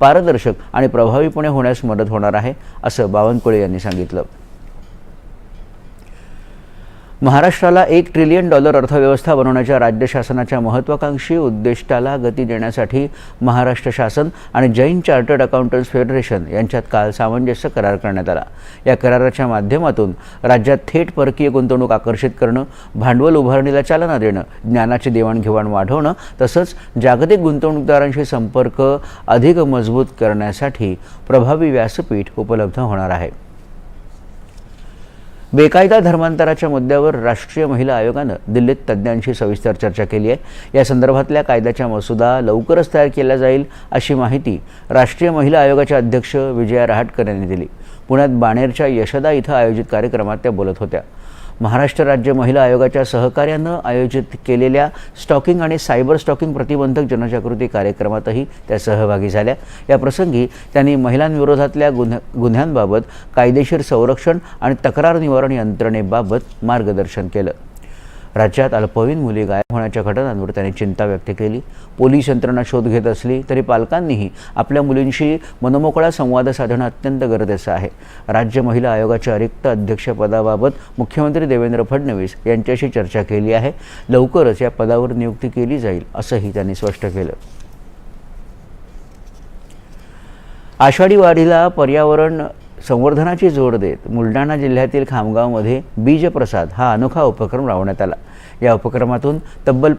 पारदर्शक आणि प्रभावीपणे होण्यास मदत होणार आहे, असं बावनकुळे यांनी सांगितलं. महाराष्ट्राला $1 ट्रिलियन अर्थव्यवस्था बनवण्याच्या राज्य शासनाच्या महत्त्वाकांक्षी उद्दिष्टाला गती देण्यासाठी महाराष्ट्र शासन आणि जैन चार्टर्ड अकाउंटंट्स फेडरेशन यांच्यात काल सामंजस्य करार करण्यात आला. या कराराच्या माध्यमातून राज्यात थेट परकीय गुंतवणूक आकर्षित करणं, भांडवल उभारणीला चालना देणं, ज्ञानाची देवाणघेवाण वाढवणं तसंच जागतिक गुंतवणूकदारांशी संपर्क अधिक मजबूत करण्यासाठी प्रभावी व्यासपीठ उपलब्ध होणार आहे. बेकायदा धर्मांतराच्या मुद्द्यावर राष्ट्रीय महिला आयोगानं दिल्लीत तज्ज्ञांशी सविस्तर चर्चा केली आहे. या संदर्भातल्या कायद्याचा मसुदा लवकरच तयार केला जाईल, अशी माहिती राष्ट्रीय महिला आयोगाच्या अध्यक्ष विजया रहाटकर यांनी दिली. पुण्यात बाणेरच्या यशदा इथं आयोजित कार्यक्रमात त्या बोलत होत्या. महाराष्ट्र राज्य महिला आयोगाच्या सहकार्यानं आयोजित केलेल्या स्टॉकिंग आणि सायबर स्टॉकिंग प्रतिबंधक जनजागृती कार्यक्रमातही त्या सहभागी झाल्या. या प्रसंगी त्यांनी महिलांविरोधातल्या गुन्ह्यांबाबत कायदेशीर संरक्षण आणि तक्रार निवारण यंत्रणेबाबत मार्गदर्शन केलं. राज्यात अल्पवयीन मुली गायब होण्याच्या घटनांवर त्यांनी चिंता व्यक्त केली. पोलीस यंत्रणा शोध घेत असली तरी पालकांनीही आपल्या मुलींशी मनमोकळा संवाद साधणं अत्यंत गरजेचं आहे. राज्य महिला आयोगाच्या रिक्त अध्यक्षपदाबाबत मुख्यमंत्री देवेंद्र फडणवीस यांच्याशी चर्चा केली आहे. लवकरच या पदावर नियुक्ती केली जाईल, असंही त्यांनी स्पष्ट केलं. आषाढी वारीला पर्यावरण संवर्धनाची जोड देत बुलढाणा जिल्ह्यातील खामगावमध्ये बीज प्रसाद हा अनोखा उपक्रम राबवण्यात आला. या उपक्रमातून तब्बल